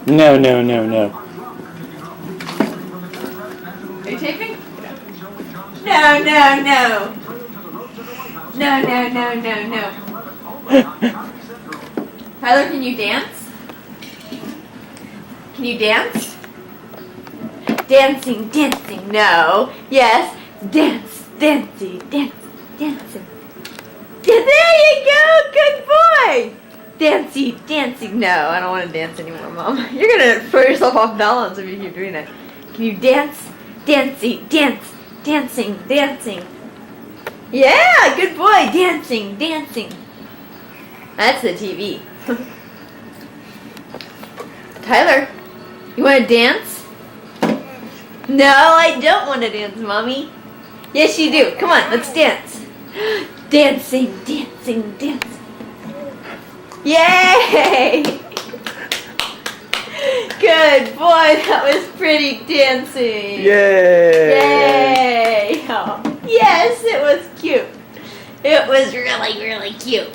No, no, no, no. Are you taping? No, no, no. No, no, no, no, no. Tyler, can you dance? Can you dance? Dancing, dancing, no. Yes, dance, dancing, dancing, dancing. There you go, good boy. Dancing, dancing, no. I don't want to dance anymore, Mom. You're going to throw yourself off balance if you keep doing that. Can you dance? Dancing, dance, dancing, dancing. Yeah, good boy, dancing, dancing. That's the TV. Tyler, you want to dance? No, I don't want to dance, Mommy. Yes, you do. Come on, let's dance. Dancing, dancing, dancing. Yay! Good boy, that was pretty dancing. Yay! Yay! Oh, yes, it was cute. It was really, really cute.